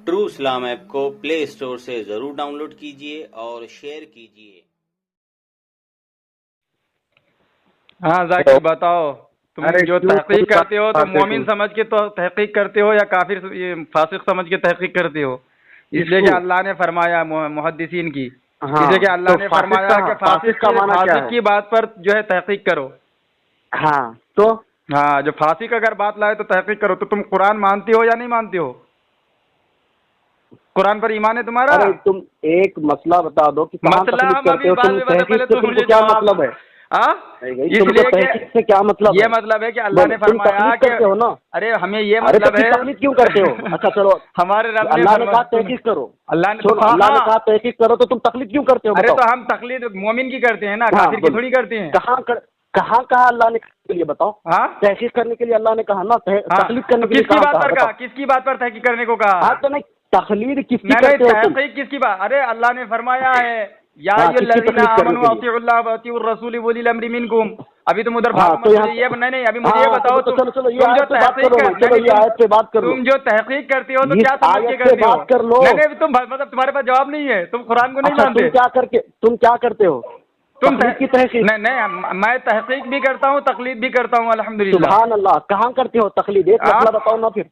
True Islam app کو پلے store سے ضرور ڈاؤن لوڈ کیجیے اور شیئر کیجیے۔ ہاں ذاکر بتاؤ، تم جو تحقیق کرتے ہو تو مومن سمجھ کے تو تحقیق کرتے ہو یا کافر فاسق سمجھ کے تحقیق کرتے ہو؟ اس لیے کہ اللہ نے فرمایا محدثین کی، اس لیے کہ اللہ نے فرمایا کہ فاسق کی بات پر جو ہے تحقیق کرو۔ ہاں تو ہاں، جو فاسق اگر بات لائے تو تحقیق کرو۔ تو تم قرآن مانتے ہو یا نہیں مانتے ہو؟ قرآن پر ایمان ہے تمہارا؟ ارے تم ایک مسئلہ بتا دو کہ مسئلہ ہم ابھی بعد میں بتا، پہلے تم مجھے کیا مطلب ہے؟ اس لیے کہ کیا مطلب یہ مطلب ہے کہ اللہ نے فرمایا کہ ارے ہمیں یہ مطلب ہے تقلید کیوں کرتے ہو؟ اچھا چلو، ہمارے رب اللہ نے کہا تحقیق کرو، اللہ نے کہا تحقیق کرو تو تم تقلید کیوں کرتے ہو؟ ارے تو ہم تقلید مومن کی کرتے ہیں نا، کافر کی تھوڑی کرتے ہیں۔ کہاں کہا اللہ نے کے لیے بتاؤ؟ تحقیق کرنے کے لیے اللہ نے کہا نا، تقلید کرنے کے لیے کس کی بات پر کہا؟ کس کی بات پر تحقیق کرنے کو کہا؟ تو نہیں، تقلید کس کی کرتے ہو؟ تحقیق کس کی بات؟ ارے اللہ نے فرمایا ہے یا الذین آمنوا اطیعوا اللہ واطیعوا الرسول واولی الامر منکم۔ ابھی تم ادھر نہیں، ابھی مجھے یہ بتاؤ، تم جو تحقیق کرتے ہو تو کیا سمجھ کے کرتے ہو؟ نہیں، تم مطلب تمہارے پاس جواب نہیں ہے، تم قرآن کو نہیں مانتے۔ تم کیا کرتے ہو؟ تم نہیں، میں تحقیق بھی کرتا ہوں، تقلید بھی کرتا ہوں، الحمدللہ۔ سبحان اللہ، کہاں کرتے ہو تقلید؟ ایک مسئلہ بتاؤ نا، پھر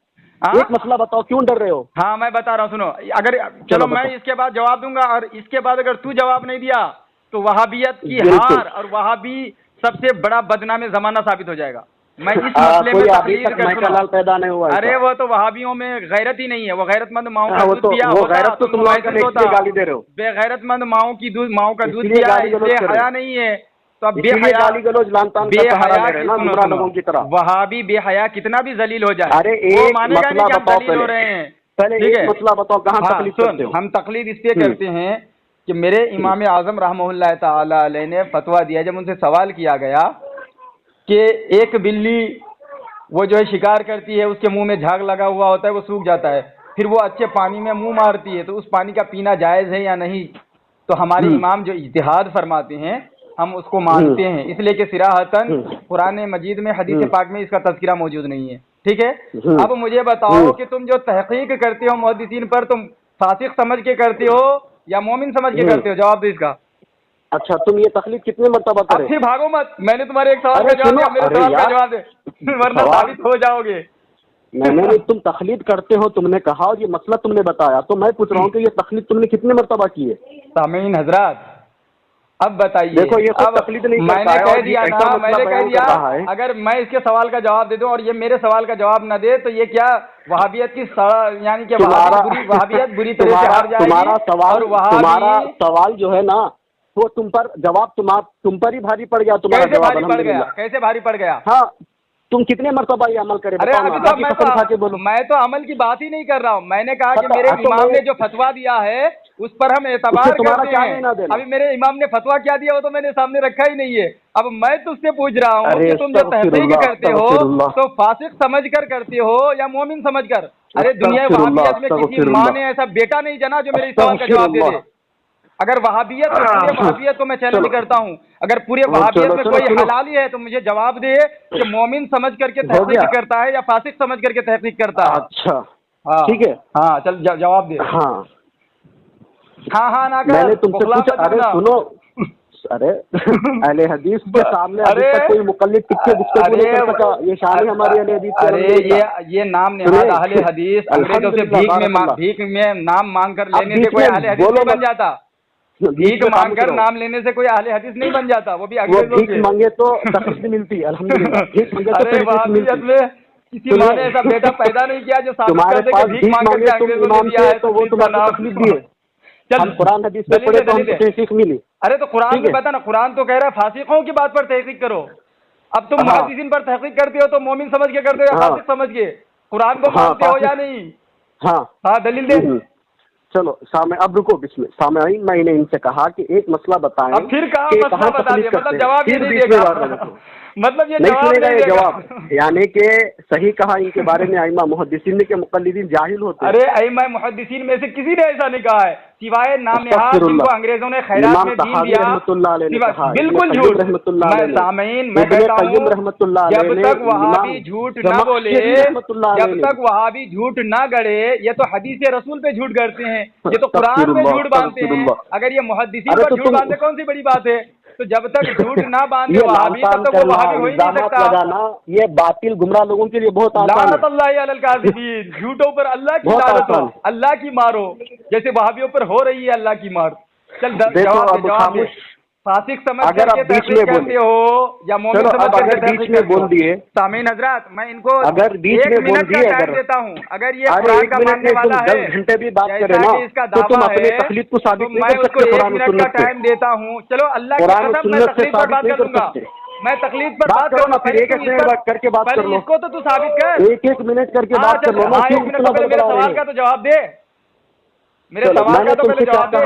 ایک مسئلہ بتاؤ، کیوں ڈر رہے ہو؟ ہاں میں بتا رہا ہوں، سنو، اگر چلو میں اس کے بعد جواب دوں گا، اور اس کے بعد اگر تو جواب نہیں دیا تو وہابیت کی ہار اور وہابی سب سے بڑا بدنام زمانہ ثابت ہو جائے گا۔ میں اس مسئلے میں تقریر کرتا پیدا نہیں ہوا۔ ارے وہ تو وہابیوں میں غیرت ہی نہیں ہے، وہ غیرت مند ماؤں کا دودھ پیا غیرت تو تم گالی دے رہے ہو، بے غیرت مند ماؤں کا دودھ پیا، اس لیے حیا نہیں ہے۔ تو اب وہابی بے حیا کتنا بھی ذلیل ہو جائے وہ مانے گا نہیں کہ ہم ذلیل ہو رہے ہیں۔ ٹھیک ہے، مسئلہ بتاؤ کہاں تقلید کرتے ہو؟ ہم تقلید اس لیے کرتے ہیں کہ میرے امام اعظم رحمہ اللہ تعالی علیہ نے فتویٰ دیا، جب ان سے سوال کیا گیا کہ ایک بلی وہ جو ہے شکار کرتی ہے، اس کے منہ میں جھاگ لگا ہوا ہوتا ہے، وہ سوکھ جاتا ہے، پھر وہ اچھے پانی میں منہ مارتی ہے، تو اس پانی کا پینا جائز ہے یا نہیں؟ تو ہمارے امام جو اجتہاد فرماتے ہیں ہم اس کو مانتے ہیں، اس لیے کہ صراحتاً قرآن مجید میں حدیث پاک میں اس کا تذکرہ موجود نہیں ہے۔ ٹھیک ہے، اب مجھے بتاؤ کہ تم جو تحقیق کرتے ہو محدثین پر، تم فاسق سمجھ کے کرتے ہو یا مومن سمجھ کے کرتے ہو؟ جواب دو اس کا۔ اچھا تم یہ تقلید کتنے مرتبہ کرے؟ اب پھر بھاگو مت، میں نے تمہارے ایک سوال کا جواب دیا، میرے سوال کا جواب دے ورنہ ثابت ہو جاؤ گے۔ نہیں، تم تقلید کرتے ہو، تم نے کہا، اور یہ مسئلہ تم نے بتایا، تو میں پوچھ رہا ہوں کہ یہ تقلید تم نے کتنے مرتبہ کی ہے؟ سامعین حضرات اب بتائیے، دیکھو یہ اب تقلید نہیں میں نے کہہ دیا نا، میں نے کہہ دیا اگر میں اس کے سوال کا جواب دے دوں اور یہ میرے سوال کا جواب نہ دے تو یہ کیا وہابیت کی یعنی کہ وہابیت بری طرح سے ہار جائے گی۔ تمہارا سوال جو ہے نا وہ تم پر جواب تم پر ہی بھاری پڑ گیا۔ تمہارا کیسے بھاری پڑ گیا؟ کیسے بھاری پڑ گیا؟ ہاں تم کتنے مرتبہ یہ عمل کرے؟ میں تو عمل کی بات ہی نہیں کر رہا ہوں، میں نے کہا کہ میرے امام نے جو فتویٰ دیا ہے اس پر ہم اعتبار کرتے ہیں۔ ابھی میرے امام نے فتویٰ کیا دیا وہ تو میں نے سامنے رکھا ہی نہیں ہے۔ اب میں تجھ سے پوچھ رہا ہوں کہ تم جو تحقیق کرتے ہو تو فاسق سمجھ کر کرتے ہو یا مومن سمجھ کر؟ ارے دنیا وہابیت میں کسی ماں نے ایسا بیٹا نہیں جنا جو میرے سوال کا جواب دے دے۔ اگر وہابیت پورے وہابیت کو میں چیلنج کرتا ہوں، اگر پورے وہابیت میں کوئی حلالی ہے تو مجھے جواب دے کہ مومن سمجھ کر کے تحقیق کرتا ہے یا فاسق سمجھ کر کے تحقیق کرتا ہے؟ اچھا ٹھیک ہے، ہاں چل جواب دے۔ ہاں نہ میں نے تم سے پوچھا، ارے سنو، ارے اہل حدیث کے سامنے ابھی تک کوئی مقلد ٹکے گفتگو نہیں کر سکا، یہ شان ہے ہماری اہل حدیث کی۔ ارے یہ نام نہاد اہل حدیث انگریزوں سے بھیک میں نام مانگ کر لینے سے کوئی اہل حدیث نہیں بن جاتا۔ بھیک مانگ کر نام لینے سے کوئی اہل حدیث نہیں بن جاتا، وہ بھی انگریزوں سے۔ بھیک مانگے تو تقلید ملتی ہے، الحمدللہ۔ ارے وہابیت میں کسی ماں نے ایسا بیٹا پیدا نہیں کیا جو ثابت کر دے کہ بھیک مانگ کر کے انگریزوں نے دیا ہے تو وہ تمہارا تقلید بھی ہے۔ ہم قرآن حدیث سے پڑھے تو ہم کو تحقیق ملی۔ ارے تو قرآن میں بتا نا، قرآن تو کہہ رہا ہے فاسقوں کی بات پر تحقیق کرو۔ اب تم محدثین پر تحقیق کرتے ہو تو مومن سمجھ کے کرتے ہو یا فاسق سمجھ کے؟ قرآن کو مانتے ہو یا نہیں؟ ہاں دلیل دے۔ چلو اب رکو، سامعین میں نے ان سے کہا کہ ایک مسئلہ بتائیں۔ اب پھر کہاں مسئلہ بتا دیا، مطلب جواب یہ نہیں دے گا، مطلب یہ جواب نہیں دے گا۔ یعنی کہ صحیح کہا ان کے بارے میں ائمہ محدثین نے کہ مقلدین جاہل ہوتے ہیں۔ ارے ائمہ محدثین میں سے کسی نے ایسا نہیں کہا ہے، سوائے نام نہاد جن کو انگریزوں نے خیرات میں دین دیا، بالکل جھوٹ۔ سامعین میں کہتا ہوں جب تک وہابی جھوٹ نہ بولے، جب تک وہابی جھوٹ نہ گڑے، یہ تو حدیث رسول پہ جھوٹ گڑتے ہیں، یہ تو قرآن میں جھوٹ باندھتے ہیں۔ اگر یہ محدثین پر جھوٹ باندھے کون سی بڑی بات ہے؟ تو جب تک جھوٹ نہ باندھے وہابی تب تک وہ وہابی ہو ہی نہیں سکتا۔ یہ باطل گمراہ لوگوں کے لیے بہت آسان ہے۔ لعنت اللہ علی الکاذبین، جھوٹوں پر اللہ کی لعنت ہو، اللہ کی مارو، جیسے وہابیوں پر ہو رہی ہے اللہ کی مار۔ چل جواب دے، فاسق سمجھ کر کے تحقیق کرتے ہو یا مومن سمجھ کر کے تحقیق کرتے ہو؟ سامعین حضرات میں ان کو 1 منٹ کا ٹائم دیتا ہوں، اگر یہ قرآن کا ماننے والا ہے گھنٹے بھی بات کرے جیسا نا کہ اس کا تو تم دعویٰ اپنی ہے تخلیق کو ثابت تو نہیں میں کر اس کو سکتے 1 قرآن و منٹ کا سنت سے۔ ٹائم دیتا ہوں۔ چلو اللہ کی قرآن و قسم میں سنت سے تقلید پر ثابت بات نہیں کر کر لوں گا، سکتے۔ میں تقلید پر بات کرو کروں نا، گا، پھر ایک ایک منٹ کر کے بات کر لو، اس کو تو ثابت کر، 1 منٹ کر کے بات کر لو نا۔ 1 منٹ تو پہلے میرے سوال کا تو جواب دے، میرے سوال کا تو پہلے جواب دے۔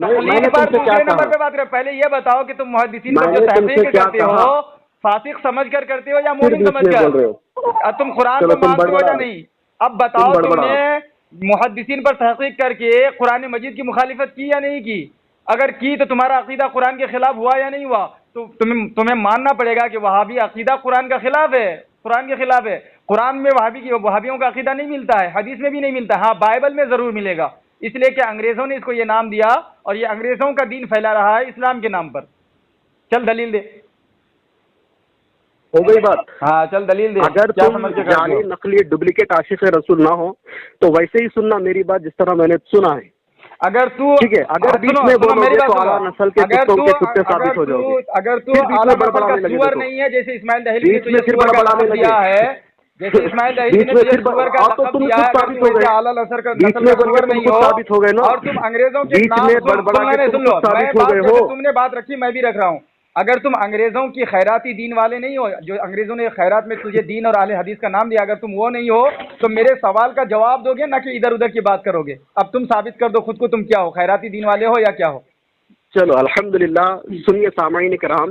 تقلید پر دوسرے نمبر پہ بات کر، پہلے یہ بتاؤ کہ تم محدثین پر جو تحقیق کرتے ہو فاسق سمجھ کر کرتے ہو یا مومن سمجھ کر؟ تم قرآن کو مانتے ہو یا نہیں؟ اب بتاؤ تم نے محدثین پر تحقیق کر کے قرآن مجید کی مخالفت کی یا نہیں کی؟ اگر کی تو تمہارا عقیدہ قرآن کے خلاف ہوا یا نہیں ہوا؟ تو تمہیں ماننا پڑے گا کہ وہابی عقیدہ قرآن کا خلاف ہے، قرآن کے خلاف ہے۔ قرآن میں وہابیوں کا عقیدہ نہیں ملتا ہے، حدیث میں بھی نہیں ملتا، ہاں بائبل میں ضرور ملے گا، اس لیے کہ انگریزوں نے اس کو یہ نام دیا اور یہ انگریزوں کا دین پھیلا رہا ہے اسلام کے نام پر۔ چل دلیل دے، ہو گئی بات؟ ہاں چل دلیل دے۔ اگر تم جعلی نقلی ڈپلیکیٹ عاشق رسول نہ ہو تو ویسے ہی سننا میری بات جس طرح میں نے سنا ہے۔ اگر تو ٹھیک ہے، اگر بیچ میں بولو گے تو اعلیٰ نسل کے کتوں کے کتے ثابت ہو جاؤ گے۔ اگر تو اعلیٰ نسل کا سور نہیں ہے جیسے اسماعیل دہلی نے تجھے سور کا لقب دیا ہے، جیسے اسماعیل دہلی نے تجھے سور کا لقب دیا ہے، اگر تم اعلیٰ نسل کا سور نہیں ہو اور تم انگریزوں کے نام سن لو، تم نے بات رکھی میں بھی رکھ رہا ہوں، اگر تم انگریزوں کی خیراتی دین والے نہیں ہو، جو انگریزوں نے خیرات میں تجھے دین اور اہل حدیث کا نام دیا، اگر تم وہ نہیں ہو تو میرے سوال کا جواب دو گے نہ کہ ادھر ادھر کی بات کرو گے۔ اب تم ثابت کر دو خود کو، تم کیا ہو، خیراتی دین والے ہو یا کیا ہو؟ چلو الحمدللہ۔ سنیے سامعین کرام،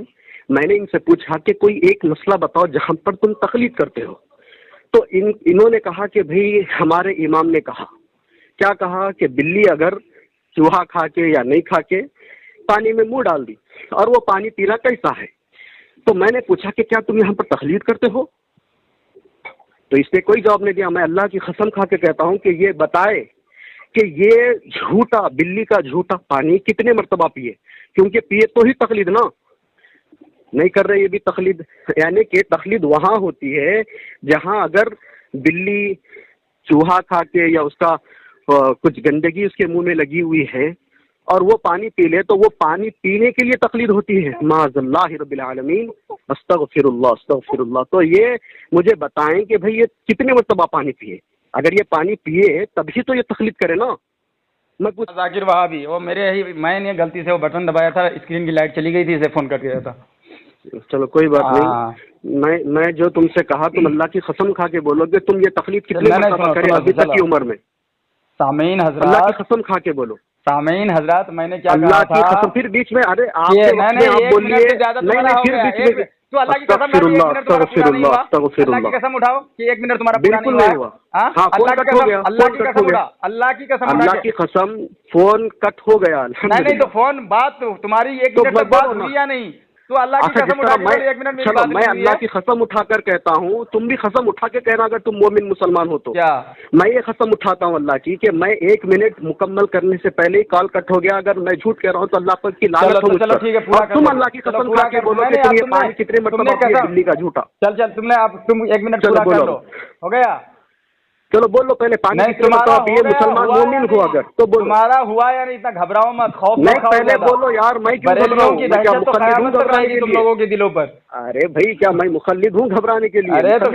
میں نے ان سے پوچھا کہ کوئی ایک مسئلہ بتاؤ جہاں پر تم تقلید کرتے ہو، تو انہوں نے کہا کہ بھئی ہمارے امام نے کہا، کیا کہا کہ بلی اگر چوہا کھا کے یا نہیں کھا کے پانی میں منہ ڈال دی اور وہ پانی پینا کیسا ہے؟ تو میں نے پوچھا کہ کیا تم یہاں پر تقلید کرتے ہو؟ تو اس نے کوئی جواب نہیں دیا۔ میں اللہ کی قسم کھا کے کہتا ہوں کہ یہ بتائے کہ یہ جھوٹا، بلی کا جھوٹا پانی کتنے مرتبہ پیے، کیونکہ پیے تو ہی تقلید نا، نہیں کر رہے یہ بھی تقلید۔ یعنی کہ تقلید وہاں ہوتی ہے جہاں اگر بلی چوہا کھا کے یا اس کا کچھ گندگی اس کے منہ میں لگی ہوئی ہے اور وہ پانی پی لے تو وہ پانی پینے کے لیے تقلید ہوتی ہے۔ معاذ اللہ رب العالمین، استغفر اللہ استغفر اللہ۔ تو یہ مجھے بتائیں کہ بھئی یہ کتنے مرتبہ پانی پیے؟ اگر یہ پانی پیے تبھی تو یہ تقلید کرے نا۔ میں کچھ ذاکر وہابی، وہ میں نے غلطی سے وہ بٹن دبایا تھا، اسکرین کی لائٹ چلی گئی تھی، اسے فون کر دیا تھا۔ چلو کوئی بات نہیں، میں جو تم سے کہا تم اللہ کی قسم کھا کے بولو گے تم یہ تقلید کتنے مرتبہ کرے ابھی تک کی عمر میں؟ سامعین حضرات، اللہ کی قسم کھا کے بولو۔ سامعین حضرات میں نے کیا اللہ کہا کی تھا؟ قسم پھر بیچ میں ارے آپ بولیے نہیں پھر بیچ میں تو اللہ کی قسم میں 1 منٹ تمہارا پورا نہیں ہوا، اللہ کی قسم اٹھاؤ کہ 1 منٹ تمہارا پورا نہیں ہوا۔ اللہ کی قسم، اللہ کی قسم اٹھا، اللہ کی قسم، اللہ کی قسم فون کٹ ہو گیا۔ نہیں تو فون بات تمہاری 1 منٹ تک بات ہوئی یا نہیں؟ تو اللہ کی قسم اٹھا کے 1 منٹ میری بات میں اللہ کی قسم اٹھا کر کہتا ہوں، تم بھی قسم اٹھا کے کہنا اگر تم مومن مسلمان ہو تو۔ کیا میں یہ قسم اٹھاتا ہوں اللہ کی کہ میں 1 منٹ مکمل کرنے سے پہلے ہی کال کٹ ہو گیا، اگر میں جھوٹ کہہ رہا ہوں تو اللہ پر کی لعنت ہو مجھ پر۔ اور تم اللہ کی قسم کھا کے بولو کہ تم یہ پانی کتنے مرتبہ پیے بلی کا جھوٹا۔ چل تم 1 منٹ پورا کر لو، ہو گیا؟ چلو بولو پہلے پانی کتنے مرتبہ پیے مسلمان مومن ہو اگر تو بولو۔ تمہارا ہوا یا نہیں؟ اتنا گھبراؤ مت، خوف نہیں پہلے بولو یار، میں کیوں بول رہا ہوں؟ میں کیا مخلد ہوں گھبرانے کے تم لوگوں کے دلوں پر؟ ارے بھائی کیا میں مخلد ہوں گھبرانے کے لیے؟ ارے تو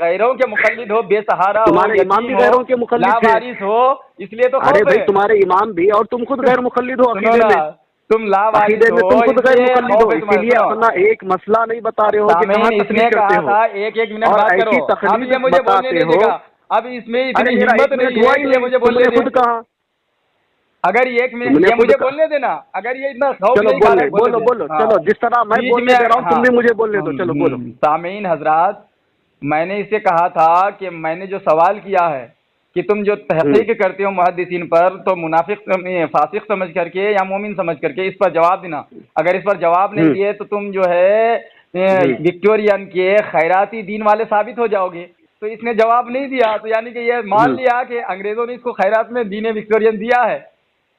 غیروں کے مخلد ہو، بے سہارا ہو، تمہارے امام بھی غیروں کے مخلد تھے، لاوارث ہو، اس لیے تو ارے بھائی تمہارے امام بھی اور تم خود غیر مخلد ہو عقیدے میں، تم لاوارث ہو، تم خود غیر مخلد ہو، اسی لیے اپنا ایک مسئلہ نہیں بتا رہے ہو کہ کہاں تقلید کرتے ہو۔ 1 منٹ بات کرو، اب یہ مجھے بولنے نہیں دے گا، اب اس میں اتنی ہمت نہیں ہے کہ مجھے بولنے دے۔ خود کہا اگر 1 منٹ یہ مجھے بولنے دینا، اگر یہ اتنا خوف نہیں کھا رہے، بولو بولو، چلو جس طرح میں بولنے دے رہا ہوں تم بھی مجھے بولنے دو، چلو بولو۔ سامعین حضرات، میں نے اسے کہا تھا کہ میں نے جو سوال کیا ہے کہ تم جو تحقیق کرتے ہو محدثین پر تو منافق فاسق سمجھ کر کے یا مومن سمجھ کر کے اس پر جواب دینا. اگر اس پر جواب نہیں دیے تو تم جو ہے وکٹورین کے خیراتی دین والے ثابت ہو جاؤ گے. تو اس نے جواب نہیں دیا تو یعنی کہ یہ مان لیا کہ انگریزوں نے اس کو خیرات میں دین وکٹورین دیا ہے.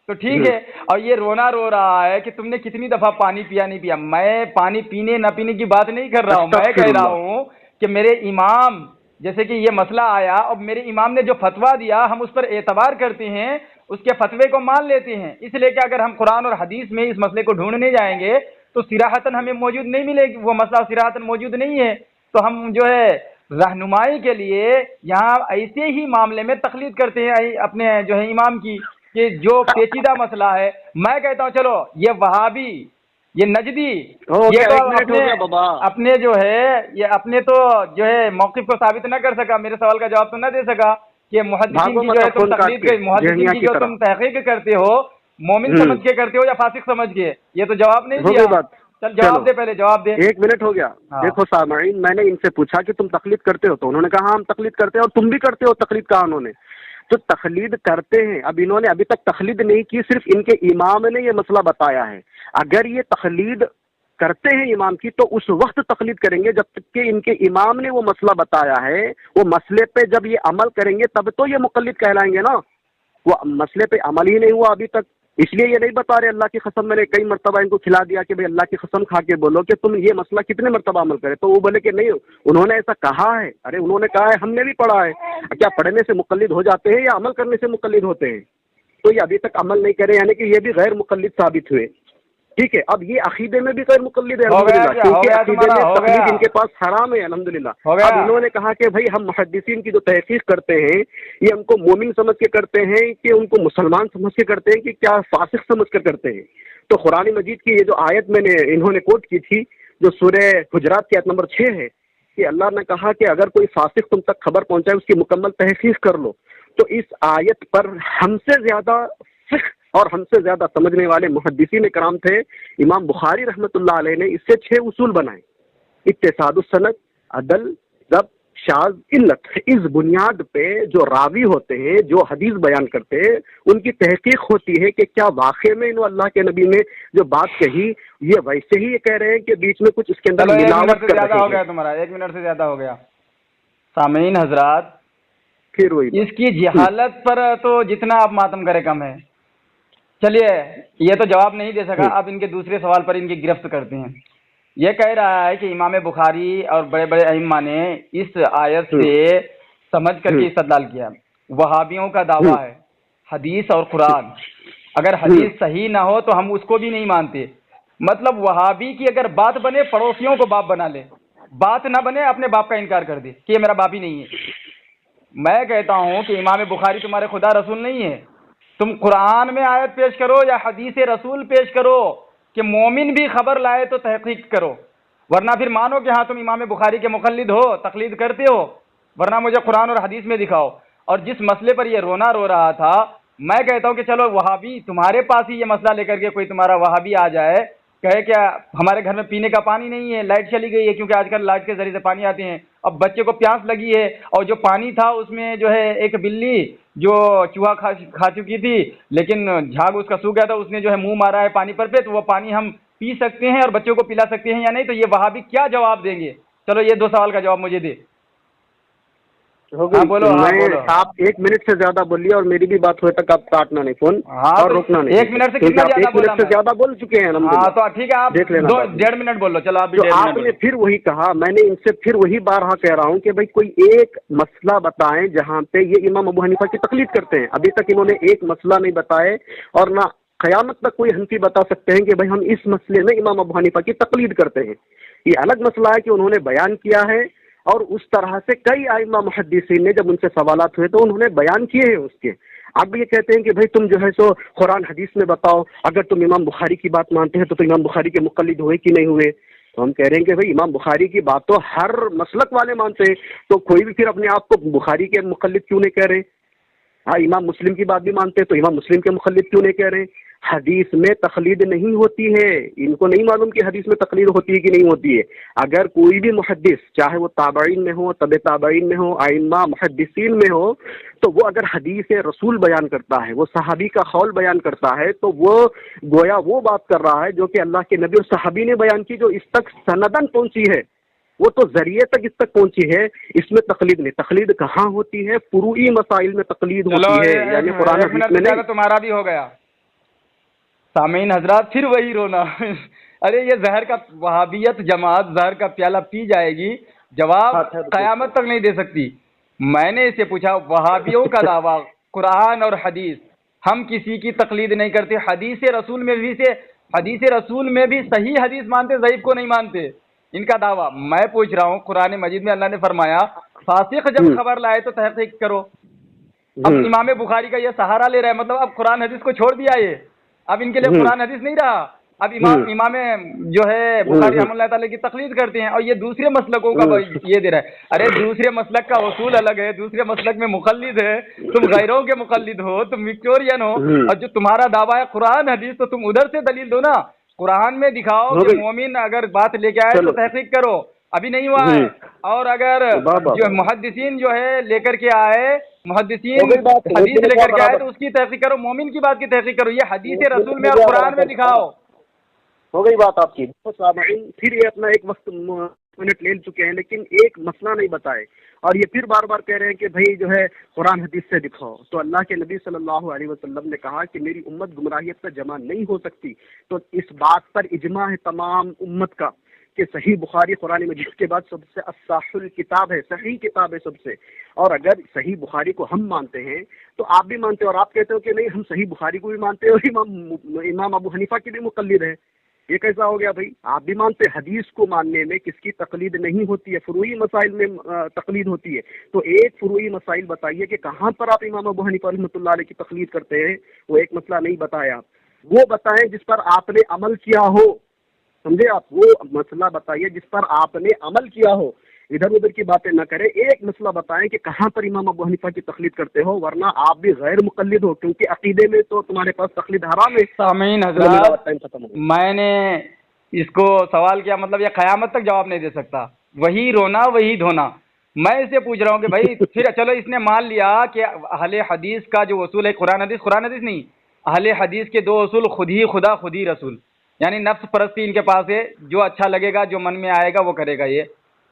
تو ٹھیک ہے. اور یہ رونا رو رہا ہے کہ تم نے کتنی دفعہ پانی پیا نہیں پیا. میں پانی پینے نہ پینے کی بات نہیں کر رہا ہوں. میں کہہ رہا ہوں کہ میرے امام جیسے کہ یہ مسئلہ آیا اور میرے امام نے جو فتویٰ دیا ہم اس پر اعتبار کرتے ہیں, اس کے فتوے کو مان لیتے ہیں. اس لیے کہ اگر ہم قرآن اور حدیث میں اس مسئلے کو ڈھونڈنے جائیں گے تو صراحتاً ہمیں موجود نہیں ملے گی, وہ مسئلہ صراحتاً موجود نہیں ہے. تو ہم جو ہے رہنمائی کے لیے یہاں ایسے ہی معاملے میں تقلید کرتے ہیں اپنے جو ہے امام کی, کہ جو پیچیدہ مسئلہ ہے. میں کہتا ہوں چلو یہ وہابی, یہ نجدی, یہ تو اپنے جو ہے یہ اپنے تو جو ہے موقف کو ثابت نہ کر سکا, میرے سوال کا جواب تو نہ دے سکا کہ محدثین کی جو ہے تم تقلید کے محدثین کی جو تم تحقیق کرتے ہو مومن سمجھ کے کرتے ہو یا فاسق سمجھ کے, یہ تو جواب نہیں دیا. چل جواب دے, پہلے جواب دے. 1 منٹ ہو گیا. دیکھو سامعین, میں نے ان سے پوچھا کہ تم تقلید کرتے ہو تو انہوں نے کہا ہم تقلید کرتے ہیں, اور تم بھی کرتے ہو تقلید. کہا انہوں نے تو تقلید کرتے ہیں. اب انہوں نے ابھی تک تقلید نہیں کی, صرف ان کے امام نے یہ مسئلہ بتایا ہے. اگر یہ تقلید کرتے ہیں امام کی تو اس وقت تقلید کریں گے جب تک کہ ان کے امام نے وہ مسئلہ بتایا ہے. وہ مسئلے پہ جب یہ عمل کریں گے تب تو یہ مقلد کہلائیں گے نا. وہ مسئلے پہ عمل ہی نہیں ہوا ابھی تک, اس لیے یہ نہیں بتا رہے. اللہ کی قسم میں نے کئی مرتبہ ان کو کھلا دیا کہ بھئی اللہ کی قسم کھا کے بولو کہ تم یہ مسئلہ کتنے مرتبہ عمل کرے. تو وہ بولے کہ نہیں انہوں نے ایسا کہا ہے. ارے انہوں نے کہا ہے, ہم نے بھی پڑھا ہے. کیا پڑھنے سے مقلد ہو جاتے ہیں یا عمل کرنے سے مقلد ہوتے ہیں؟ تو یہ ابھی تک عمل نہیں کرے, یعنی کہ یہ بھی غیر مقلد ثابت ہوئے. ٹھیک ہے. اب یہ عقیدے میں بھی غیر مقلد ہے الحمدللہ, کیونکہ عقیدے میں تقلید ان کے پاس حرام ہے الحمدللہ. اب انہوں نے کہا کہ بھائی ہم محدثین کی جو تحقیق کرتے ہیں یہ ہم کو مومن سمجھ کے کرتے ہیں کہ ان کو مسلمان سمجھ کے کرتے ہیں کہ کیا فاسق سمجھ کر کرتے ہیں. تو قرآن مجید کی یہ جو آیت میں نے انہوں نے کوٹ کی تھی جو سورہ حجرات کی آیت نمبر 6 ہے کہ اللہ نے کہا کہ اگر کوئی فاسق تم تک خبر پہنچائے اس کی مکمل تحقیق کر لو. تو اس آیت پر ہم سے زیادہ فقہ اور ہم سے زیادہ سمجھنے والے محدثین کرام تھے. امام بخاری رحمۃ اللہ علیہ نے اس سے 6 اصول بنائے. اتصاد السند, عدل, ضبط, شاذ, علت. اس بنیاد پہ جو راوی ہوتے ہیں جو حدیث بیان کرتے ہیں ان کی تحقیق ہوتی ہے کہ کیا واقع میں انہوں اللہ کے نبی نے جو بات کہی یہ ویسے ہی یہ کہہ رہے ہیں کہ بیچ میں کچھ اس کے اندر ملاوٹ کر رہے ہیں. ہو گیا تمہارا 1 منٹ سے زیادہ ہو گیا. سامعین حضرات, پھر وہی اس کی جہالت پر تو جتنا آپ ماتم کرے کم ہے. چلیے یہ تو جواب نہیں دے سکا. اب ان کے دوسرے سوال پر ان کی گرفت کرتے ہیں. یہ کہہ رہا ہے کہ امام بخاری اور بڑے بڑے ائمہ نے اس آیت سے سمجھ کر کے استدلال کیا. وہابیوں کا دعویٰ ہے حدیث اور قرآن, اگر حدیث صحیح نہ ہو تو ہم اس کو بھی نہیں مانتے. مطلب وہابی کی اگر بات بنے پڑوسیوں کو باپ بنا لے, بات نہ بنے اپنے باپ کا انکار کر دے کہ یہ میرا باپ ہی نہیں ہے. میں کہتا ہوں کہ امام بخاری تمہارے خدا رسول نہیں ہے. تم قرآن میں آیت پیش کرو یا حدیث رسول پیش کرو کہ مومن بھی خبر لائے تو تحقیق کرو, ورنہ پھر مانو کہ ہاں تم امام بخاری کے مقلد ہو, تقلید کرتے ہو, ورنہ مجھے قرآن اور حدیث میں دکھاؤ. اور جس مسئلے پر یہ رونا رو رہا تھا, میں کہتا ہوں کہ چلو وہابی تمہارے پاس ہی یہ مسئلہ لے کر کے کوئی تمہارا وہابی آ جائے کہے کہ ہمارے گھر میں پینے کا پانی نہیں ہے, لائٹ چلی گئی ہے, کیونکہ آج کل لائٹ کے ذریعے سے پانی آتے ہیں. اب بچے کو پیاس لگی ہے اور جو پانی تھا اس میں جو ہے ایک بلی جو چوہا کھا چکی تھی لیکن جھاگ اس کا سوکھ گیا تھا, اس نے جو ہے منہ مارا ہے پانی پر پہ, تو وہ پانی ہم پی سکتے ہیں اور بچوں کو پلا سکتے ہیں یا نہیں؟ تو یہ وہابی کیا جواب دیں گے؟ چلو یہ 2 سوال کا جواب مجھے دے. بولو. آپ 1 منٹ سے زیادہ بولیے اور میری بھی بات ہوئے تک آپ کاٹنا نہیں فون اور روکنا نہیں. 1 منٹ سے کتنا زیادہ بول چکے ہیں. تو ٹھیک ہے آپ دیکھ لینا, 1.5 منٹ بول لو. چلو آپ نے پھر وہی کہا, میں نے ان سے پھر وہی بارہا کہہ رہا ہوں کہ بھائی کوئی ایک مسئلہ بتائیں جہاں پہ یہ امام ابو حنیفہ کی تقلید کرتے ہیں. ابھی تک انہوں نے ایک مسئلہ نہیں بتائے اور نہ قیامت تک کوئی حنفی بتا سکتے ہیں کہ بھائی ہم اس مسئلے میں امام ابو حنیفہ کی تقلید کرتے ہیں. یہ الگ مسئلہ ہے کہ انہوں نے بیان کیا ہے اور اس طرح سے کئی ائمہ محدثین نے جب ان سے سوالات ہوئے تو انہوں نے بیان کیے ہیں اس کے. اب یہ کہتے ہیں کہ بھائی تم جو ہے سو قرآن حدیث میں بتاؤ, اگر تم امام بخاری کی بات مانتے ہیں تو امام بخاری کے مقلد ہوئے کہ نہیں ہوئے؟ تو ہم کہہ رہے ہیں کہ بھائی امام بخاری کی بات تو ہر مسلک والے مانتے ہیں, تو کوئی بھی پھر اپنے آپ کو بخاری کے مقلد کیوں نہیں کہہ رہے؟ ہاں امام مسلم کی بات بھی مانتے ہیں تو امام مسلم کے مخلد کیوں نہیں کہہ رہے ہیں؟ حدیث میں تقلید نہیں ہوتی ہے، ان کو نہیں معلوم کہ حدیث میں تقلید ہوتی ہے کہ نہیں ہوتی ہے۔ اگر کوئی بھی محدث چاہے وہ تابعین میں ہو، تبع تابعین میں ہو، ائمہ محدثین میں ہو، تو وہ اگر حدیث رسول بیان کرتا ہے، وہ صحابی کا قول بیان کرتا ہے، تو وہ گویا وہ بات کر رہا ہے جو کہ اللہ کے نبی اور صحابی نے بیان کی، جو اس تک سندن پہنچی ہے، وہ تو ذریعے تک اس تک پہنچی ہے، اس میں تقلید نہیں۔ تقلید کہاں ہوتی ہے؟ فروعی مسائل میں تقلید چلو ہوتی ہے، یعنی قرآن ایک حدیث منٹ میں سے نہیں۔ زیادہ تمہارا بھی ہو گیا۔ سامعین حضرات پھر وہی رونا ارے یہ زہر کا وہابیت جماعت زہر کا پیالہ پی جائے گی، جواب قیامت تک نہیں دے سکتی۔ میں نے اسے پوچھا وہابیوں کا دعویٰ قرآن اور حدیث، ہم کسی کی تقلید نہیں کرتے، حدیث رسول میں بھی صحیح حدیث مانتے، ضعیف کو نہیں مانتے، ان کا دعویٰ۔ میں پوچھ رہا ہوں قرآن مجید میں اللہ نے فرمایا فاسق جب خبر لائے تو تحقیق کرو۔ اب امام بخاری کا یہ سہارا لے رہا ہے، مطلب اب قرآن حدیث کو چھوڑ دیا یہ، اب ان کے لیے قرآن حدیث نہیں رہا، اب امام جو ہے بخاری رحمۃ اللہ تعالی کی تقلید کرتے ہیں، اور یہ دوسرے مسلکوں کا یہ دے رہا ہے۔ ارے دوسرے مسلک کا اصول الگ ہے، دوسرے مسلک میں مقلد ہے، تم غیروں کے مقلد ہو، تم وکٹورین ہو، اور جو تمہارا دعویٰ ہے قرآن حدیث، تو تم ادھر سے دلیل دو نا، قرآن میں دکھاؤ کہ مومن اگر بات لے کے آئے تو تحقیق کرو، ابھی نہیں ہوا ہے، اور اگر جو محدثین جو ہے لے کر کے آئے، محدثین حدیث لے کر کے آئے تو اس کی تحقیق کرو، مومن کی بات کی تحقیق کرو، یہ حدیث رسول میں اور قرآن میں دکھاؤ۔ ہو گئی بات آپ کی۔ سامعین پھر یہ اپنا ایک وقت منٹ لے چکے ہیں، لیکن ایک مسئلہ نہیں بتائے، اور یہ پھر بار بار کہہ رہے ہیں کہ بھائی جو ہے قرآن حدیث سے دکھاؤ۔ تو اللہ کے نبی صلی اللہ علیہ وسلم نے کہا کہ میری امت گمراہیت کا جمع نہیں ہو سکتی، تو اس بات پر اجماع ہے تمام امت کا کہ صحیح بخاری قرآن مجید کے بعد سب سے اصح الکتاب ہے، صحیح کتاب ہے سب سے۔ اور اگر صحیح بخاری کو ہم مانتے ہیں تو آپ بھی مانتے ہیں، اور آپ کہتے ہو کہ نہیں ہم صحیح بخاری کو بھی مانتے ہیں اور امام ابو حنیفہ کے بھی مقلد ہیں، یہ کیسا ہو گیا بھائی؟ آپ بھی مانتے حدیث کو ماننے میں کس کی تقلید نہیں ہوتی ہے، فروعی مسائل میں تقلید ہوتی ہے، تو ایک فروعی مسائل بتائیے کہ کہاں پر آپ امام ابو حنیفہ رحمۃ اللہ علیہ کی تقلید کرتے ہیں، وہ ایک مسئلہ نہیں بتایا آپ، وہ بتائیں جس پر آپ نے عمل کیا ہو، سمجھے آپ؟ وہ مسئلہ بتائیے جس پر آپ نے عمل کیا ہو، ادھر ادھر کی باتیں نہ کریں، ایک مسئلہ بتائیں کہ کہاں پر امام ابو حنیفہ کی تقلید کرتے ہو، ورنہ آپ بھی غیر مقلد ہو، کیونکہ عقیدے میں تو تمہارے پاس تقلید حرام ہے۔ سامعین حضرات میں نے اس کو سوال کیا، مطلب یہ قیامت تک جواب نہیں دے سکتا، وہی رونا وہی دھونا۔ میں اسے پوچھ رہا ہوں کہ بھائی پھر چلو اس نے مان لیا کہ اہل حدیث کا جو اصول ہے قرآن حدیث نہیں، اہل حدیث کے دو اصول خود ہی خدا خود ہی رسول، یعنی نفس پرستی ان کے پاس ہے، جو اچھا لگے گا جو من میں آئے گا وہ کرے گا، یہ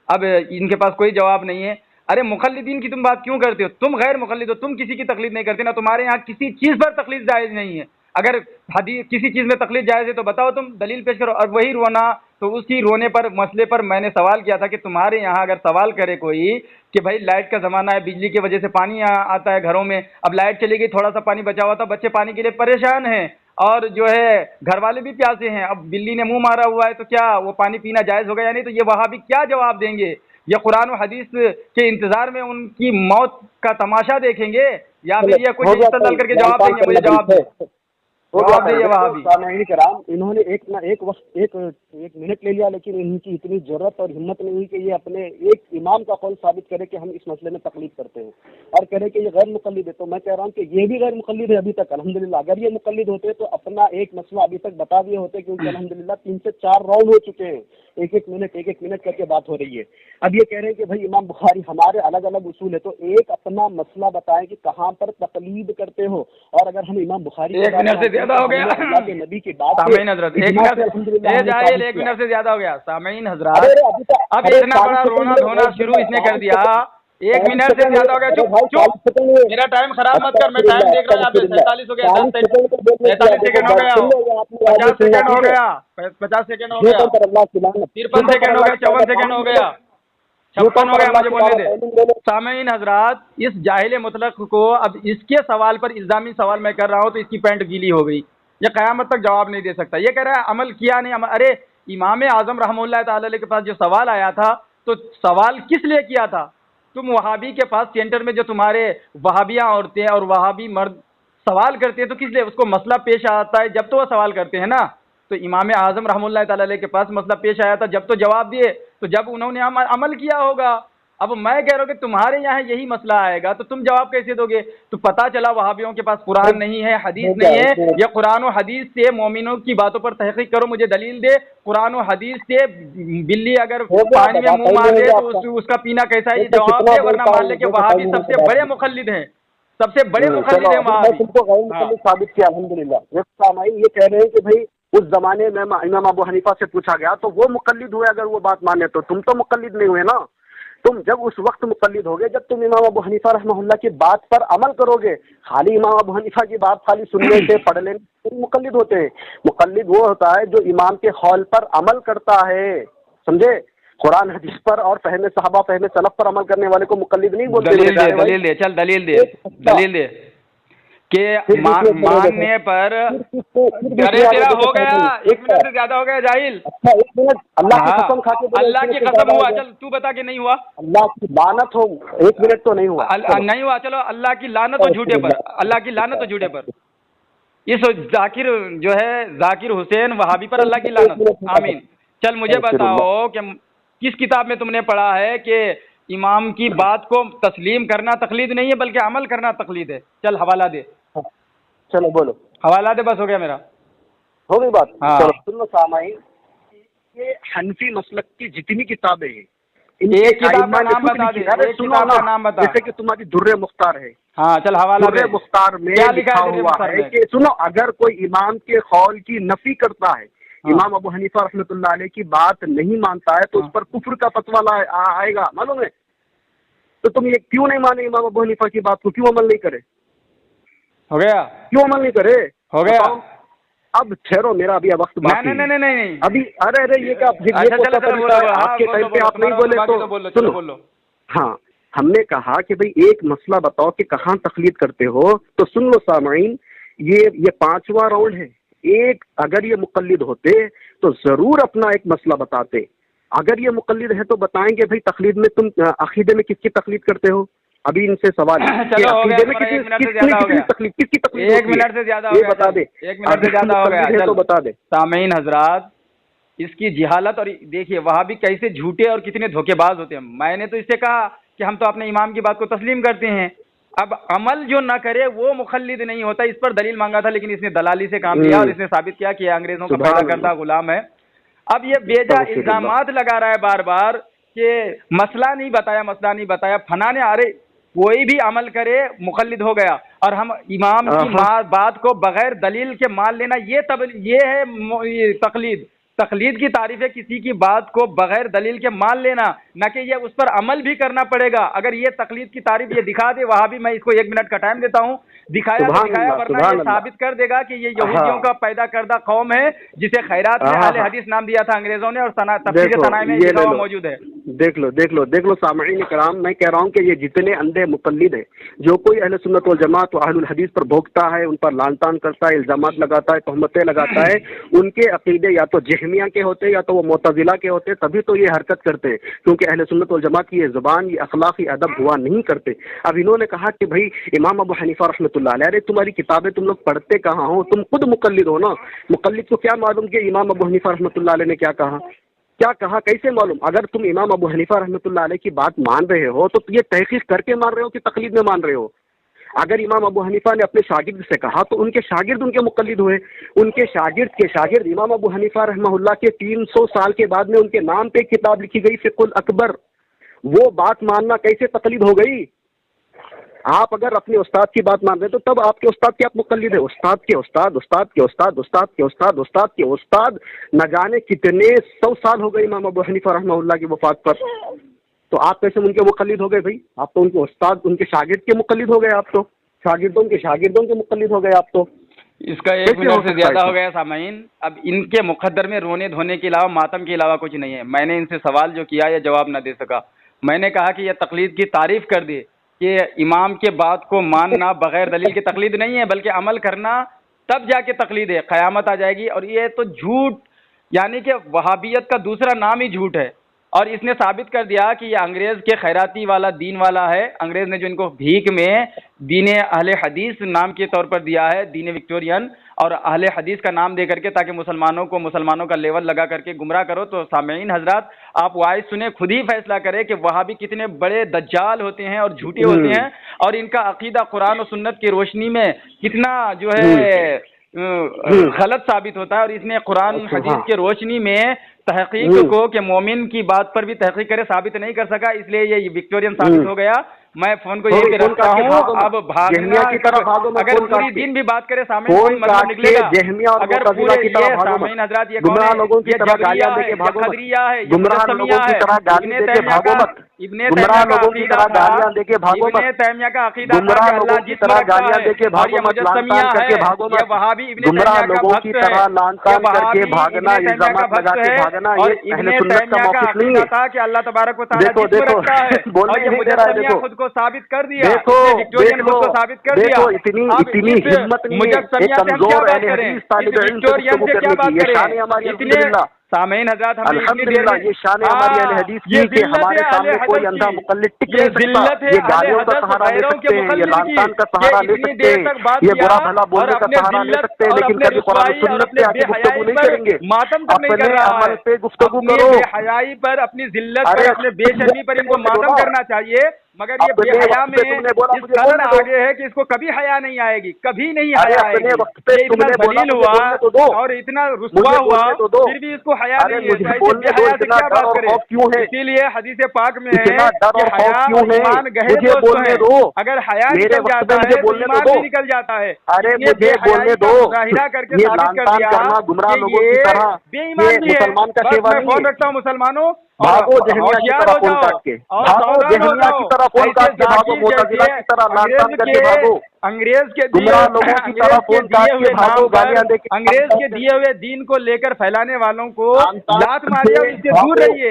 اب ان کے پاس کوئی جواب نہیں ہے۔ ارے مقلدین کی تم بات کیوں کرتے ہو؟ تم غیر مقلد ہو، تم کسی کی تقلید نہیں کرتے نا، تمہارے یہاں کسی چیز پر تقلید جائز نہیں ہے، اگر حدیث کسی چیز میں تقلید جائز ہے تو بتاؤ، تم دلیل پیش کرو، اور وہی رونا۔ تو اسی رونے پر مسئلے پر میں نے سوال کیا تھا کہ تمہارے یہاں اگر سوال کرے کوئی کہ بھائی لائٹ کا زمانہ ہے، بجلی کی وجہ سے پانی آتا ہے گھروں میں، اب لائٹ چلی گئی، تھوڑا سا پانی بچا ہوا تھا، بچے پانی کے لیے پریشان ہیں، اور جو ہے گھر والے بھی پیاسے ہیں، اب بلی نے منہ مارا ہوا ہے، تو کیا وہ پانی پینا جائز ہوگا یا نہیں؟ تو یہ وہابی کیا جواب دیں گے؟ یہ قرآن و حدیث کے انتظار میں ان کی موت کا تماشا دیکھیں گے، یا پھر یہ کچھ استدلال کر کے جواب دیں گے؟ مجھے جواب دیں، جواب دیں وہابی۔ سامعین کرام انہوں نے ایک وقت ایک منٹ لے لیا، لیکن ان کی اتنی ضرورت اور ہمت نہیں ہوئی کہ یہ اپنے ایک امام کا قول ثابت کرے کہ ہم اس مسئلے میں تقلید کرتے ہیں، اور کرے کہ یہ غیر مقلد ہے۔ تو میں کہہ رہا ہوں کہ یہ بھی غیر مقلد ہے ابھی تک، الحمدللہ۔ اگر یہ مقلد ہوتے تو اپنا ایک مسئلہ ابھی تک بتا دیے ہوتے، کیونکہ الحمدللہ 3 سے 4 راؤنڈ ہو چکے ہیں، ایک منٹ کر کے بات ہو رہی ہے۔ اب یہ کہہ رہے ہیں کہ بھائی امام بخاری ہمارے الگ الگ اصول ہے، تو ایک اپنا مسئلہ بتائیں کہ کہاں پر تقلید کرتے ہو، اور اگر ہم امام بخاری ایک منٹ سے زیادہ ہو گیا نبی کی بات، سامعین حضرات ایک منٹ سے زیادہ ہو گیا۔ سامعین حضرات اب اتنا بڑا رونا دھونا شروع اس نے کر دیا، 1 منٹ سے زیادہ ہو گیا، چپ میرا ٹائم خراب مت کر، میں ٹائم دیکھ رہا ہوں، 47 ہو گیا، 43 سیکنڈ ہو گیا، 50 سیکنڈ ہو گیا، 50 سیکنڈ ہو گیا، 53 سیکنڈ ہو گیا، 54 سیکنڈ ہو گیا، 56 ہو گیا، مجھے بولنے دے۔ سامعین حضرات اس جاہل مطلق کو اب اس کے سوال پر الزامی سوال میں کر رہا ہوں تو اس کی پینٹ گیلی ہو گئی، یہ قیامت تک جواب نہیں دے سکتا۔ یہ کہہ رہا ہے عمل کیا نہیں، ارے امام اعظم رحمہ اللہ تعالی علیہ کے پاس جو سوال آیا تھا تو سوال کس لیے کیا تھا؟ تم وہابی کے پاس سینٹر میں جو تمہارے وہابیاں عورتیں اور وہابی مرد سوال کرتے ہیں تو کس لیے؟ اس کو مسئلہ پیش آتا ہے جب تو وہ سوال کرتے ہیں نا، تو امام اعظم رحمہ اللہ تعالی علیہ کے پاس مسئلہ پیش آیا تھا جب تو جواب دیے، تو جب انہوں نے عمل کیا ہوگا، اب میں کہہ رہا ہوں کہ تمہارے یہاں یہی مسئلہ آئے گا تو تم جواب کیسے دو گے؟ تو پتہ چلا وہابیوں کے پاس قرآن نہیں ہے، حدیث نہیں ہے، یا قرآن و حدیث سے مومنوں کی باتوں پر تحقیق کرو، مجھے دلیل دے، قرآن و حدیث سے بلی اگر پانی میں منہ مار دے تو اس کا پینا کیسا ہے، یہ جواب دے، ورنہ مان لے کہ وہابی سب سے بڑے مقلد ہیں، سب سے بڑے مقلد ہیں وہابی۔ تم کو غیر مقلد ثابت کیا الحمدللہ۔ سامعین یہ کہہ رہے ہیں کہ بھائی اس زمانے میں امام ابو حنیفہ سے پوچھا گیا تو وہ مقلد ہوئے، اگر وہ بات مانے تو تم تو مقلد نہیں ہوئے نا۔ تم جب اس وقت مقلد ہوگے جب تم امام ابو حنیفہ رحمہ اللہ کی بات پر عمل کرو گے، خالی امام ابو حنیفہ کی بات خالی سننے سے پڑھ لینے سے مقلد ہوتے ہیں۔ مقلد وہ ہوتا ہے جو امام کے قول پر عمل کرتا ہے، سمجھے؟ قرآن حدیث پر اور فہم صحابہ فہم سلف پر عمل کرنے والے کو مقلد نہیں بولتے۔ دلیل دے چل، دلیل دے کہ ماننے پر، ارے تیرا ہو گیا 1 منٹ سے زیادہ ہو گیا جاہل۔ اچھا 1 منٹ، اللہ کی قسم کھا کے اللہ کی قسم ہوا، چل تو بتا کہ نہیں ہوا، اللہ کی لعنت ہو 1 منٹ تو نہیں ہوا، نہیں ہوا، چلو اللہ کی لعنت ہو جھوٹے پر، اللہ کی لعنت ہو جھوٹے پر، اس ذاکر جو ہے ذاکر حسین وہابی پر اللہ کی لعنت، آمین۔ چل مجھے بتاؤ کہ کس کتاب میں تم نے پڑھا ہے کہ امام کی بات کو تسلیم کرنا تقلید نہیں ہے بلکہ عمل کرنا تقلید ہے؟ چل حوالہ دے، چلو بولو، حوالہ دے، بس ہو گیا میرا، ہو گئی بات۔ ہاں۔ چلو سنو سامعین، یہ حنفی مسلک کی جتنی کتابیں ہیں ایک کتاب کا نام بتا دے، ایک کتاب کا نام بتا، جیسے کہ تمہاری در مختار ہے، ہاں چل حوالہ دے۔ در مختار میں لکھا ہوا ہے کہ سنو، اگر کوئی امام کے قول کی نفی کرتا ہے، امام ابو حنیفہ رحمۃ اللہ علیہ کی بات نہیں مانتا ہے تو اس پر کفر کا فتویٰ آئے گا، معلوم ہے؟ تو تم یہ کیوں نہیں مانے امام ابو حنیفہ کی بات کو، کیوں عمل نہیں کرے؟ ہو گیا، کیوں عمل نہیں کرے؟ ہو گیا۔ اب ٹھہرو، میرا ابھی وقت باقی ہے۔ نہیں ابھی ارے یہ کیا آپ کے ٹائم پہ آپ نہیں بولے تو بولو۔ ہاں، ہم نے کہا کہ بھئی ایک مسئلہ بتاؤ کہ کہاں تقلید کرتے ہو، تو سن لو سامعین، یہ 5واں راؤنڈ ہے۔ ایک اگر یہ مقلد ہوتے تو ضرور اپنا ایک مسئلہ بتاتے، اگر یہ مقلد ہے تو بتائیں گے بھئی تقلید میں تم عقیدے میں کس کی تقلید کرتے ہو؟ ابھی ان سے سوال ہے، چلو ہو گیا، 1 منٹ سے زیادہ ہو گیا، کس کی تقلید؟ 1 منٹ سے زیادہ ہو گیا، بتا دے، 1 منٹ سے زیادہ ہو گیا، تو بتا دے۔ سامعین حضرات، اس کی جہالت، اور دیکھیے وہاں بھی کیسے جھوٹے اور کتنے دھوکے باز ہوتے ہیں۔ میں نے تو اس سے کہا کہ ہم تو اپنے امام کی بات کو تسلیم کرتے ہیں، اب عمل جو نہ کرے وہ مخلد نہیں ہوتا۔ اس پر دلیل مانگا تھا لیکن اس نے دلالی سے کام لیا اور اس نے ثابت کیا کہ یہ انگریزوں کا پیدا کردہ غلام ہے۔ اب یہ بیجا الزامات لگا رہا ہے بار بار کہ مسئلہ نہیں بتایا، فنا نے، ارے کوئی بھی عمل کرے مقلد ہو گیا، اور ہم امام کی بات کو بغیر دلیل کے مان لینا، یہ ہے تقلید کی تعریف ہے، کسی کی بات کو بغیر دلیل کے مان لینا، نہ کہ یہ اس پر عمل بھی کرنا پڑے گا۔ اگر یہ تقلید کی تعریف یہ دکھا دے وہاں بھی، میں اس کو 1 منٹ کا ٹائم دیتا ہوں، دکھایا تو دکھایا، ورنہ یہ ثابت کر دے گا کہ یہ یہودیوں کا پیدا کردہ قوم ہے جسے خیرات میں اہل حدیث نام دیا تھا انگریزوں نے، اور تفسیر صنائع میں لکھا ہوا موجود ہے۔ دیکھ لو سامعین کرام، میں کہہ رہا ہوں کہ یہ جتنے اندھے مقلد ہیں، جو کوئی اہل سنت والجماعت و اہل الحدیث پر بھوکتا ہے، ان پر لعن طعن کرتا ہے، الزامات لگاتا ہے، تہمتیں لگاتا ہے، ان کے عقیدے یا تو جہمیہ کے ہوتے یا تو وہ معتزلہ کے ہوتے، تبھی تو یہ حرکت کرتے ہیں، کیونکہ اہل سنت والجماعت کی یہ زبان، یہ اخلاقی ادب ہوا نہیں کرتے۔ اب انہوں نے کہا کہ بھائی امام ابو حنیفہ رحمۃ اللہ علیہ، تمہاری کتابیں تم لوگ پڑھتے کہاں ہو؟ تم خود مقلد ہو نا، مقلد کو کیا معلوم کہ امام ابو حنیفہ رحمۃ اللہ علیہ نے کیا کہا، کیسے معلوم؟ اگر تم امام ابو حنیفہ رحمۃ اللہ علیہ کی بات مان رہے ہو تو یہ تحقیق کر کے مان رہے ہو کہ تقلید میں مان رہے ہو؟ اگر امام ابو حنیفہ نے اپنے شاگرد سے کہا تو ان کے شاگرد ان کے مقلد ہوئے، ان کے شاگرد امام ابو حنیفہ رحمہ اللہ کے 300 سال کے بعد میں ان کے نام پہ ایک کتاب لکھی گئی فقہ الاکبر، وہ بات ماننا کیسے تقلید ہو گئی؟ آپ اگر اپنے استاد کی بات مان رہے تو تب آپ کے استاد کے آپ مقلد ہیں، استاد کے استاد، استاد کے استاد، استاد کے استاد، استاد کے استاد، نہ جانے کتنے 100 سال ہو گئے امام ابو حنیفہ رحمہ اللہ کی وفات پر، تو آپ کیسے ان کے مقلد ہو گئے بھائی؟ آپ تو ان کے استاد، ان کے شاگرد کے مقلد ہو گئے، آپ تو شاگردوں کے مقلد ہو گئے آپ تو۔ اس کا 1 منٹ سے زیادہ ہو گیا سامعین۔ اب ان کے مقدر میں رونے دھونے کے علاوہ، ماتم کے علاوہ کچھ نہیں ہے۔ میں نے ان سے سوال جو کیا یہ جواب نہ دے سکا۔ میں نے کہا کہ یہ تقلید کی تعریف کر دی کہ امام کے بات کو ماننا بغیر دلیل کے تقلید نہیں ہے بلکہ عمل کرنا تب جا کے تقلید ہے، قیامت آ جائے گی۔ اور یہ تو جھوٹ، یعنی کہ وہابیت کا دوسرا نام ہی جھوٹ ہے، اور اس نے ثابت کر دیا کہ یہ انگریز کے خیراتی والا دین والا ہے. انگریز نے جو ان کو بھیک میں دین اہل حدیث نام کے طور پر دیا ہے, دین وکٹورین, اور اہل حدیث کا نام دے کر کے تاکہ مسلمانوں کا لیول لگا کر کے گمراہ کرو. تو سامعین حضرات, آپ وائس سنیں, خود ہی فیصلہ کریں کہ وہابی کتنے بڑے دجال ہوتے ہیں اور جھوٹے ہوتے ہیں, اور ان کا عقیدہ قرآن و سنت کی روشنی میں کتنا جو ہے غلط ثابت ہوتا ہے. اور اس نے قرآن حدیث کی روشنی میں تحقیق کو کہ مومن کی بات پر بھی تحقیق کرے ثابت نہیں کر سکا, اس لیے یہ وکٹورین ثابت ہو گیا. میں فون کو یہ کہ رکھتا ہوں, اب بھاگنا, اگر پوری دن بھی بات کرے سامعین کوئی مطلب نکلے گا. اگر پورے یہ سامعین حضرات یہ کون ہے, یہ جبریہ ہے, یہ قدریہ ہے, یہ مجسمیہ ہے, ابن تیمیہ کا عقیدہ تھا کہ اللہ جسم رکھتا ہے, اور یہ مجسمیہ ہے, یہ وہابی ابن تیمیہ کا بھکت ہے, یہ وہابی ابن تیمیہ کا بھکت ہے, اور ابن تیمیہ کا عقیدہ تھا کہ اللہ تبارک و تعالیٰ جسم رکھتا ہے, اور یہ مجسمیہ خود کو ثابت کر دیا, وکٹورین خود کو ثابت کر دیا. اتنی ہمت مجسمیہ سے ہم کیا بات کریں, وکٹورین سے کیا بات کریں, اتنے سامعین حضرات ہم نے اتنی دیر میں یہ ذلت ہے اہل حدیث غیروں کے مخلص کی, یہ اتنی دیر تک بات کیا اور اپنے ذلت اور اپنے رسوائی اور اپنے بے حیائی پر ماتم تک نہیں کر رہا ہے. اپنی بے حیائی پر, اپنی ذلت پر, اپنے بے شرمی پر ان کو ماتم کرنا چاہیے, مگر یہ بے حیا میں اس قدر آگے ہے کہ اس کو کبھی حیا نہیں آئے گی, کبھی نہیں حیا آئے گی. یہ اتنا ذلیل ہوا اور اتنا رسوا ہوا, پھر بھی اس کو حیا نہیں ہے. بے حیا سے کیا بات کرے, اسی لیے حدیث پاک میں ہے کہ حیا اور ایمان گہرے دوست ہیں. اگر حیا نکل جاتا ہے تو ایمان بھی نکل جاتا ہے. یہ بے حیائی کا مظاہرہ کر کے ثابت کر دیا کہ یہ بے ایمان بھی ہے. بس میں فون رکھتا ہوں مسلمانوں, بھاگو جہنمیہ کی طرح فون کاٹ کے, بھاگو جہنمیہ کی طرح فون کاٹ کے, بھاگو معتزلہ کی طرح لانتان کر کے بھاگو, انگریز کے گمراہ لوگوں کی طرح فون کاٹ کے بھاگو, گالیاں دے کے, انگریز کے دیے ہوئے دین کو لے کر پھیلانے والوں کو لات ماریے اور اس سے دور رہیے.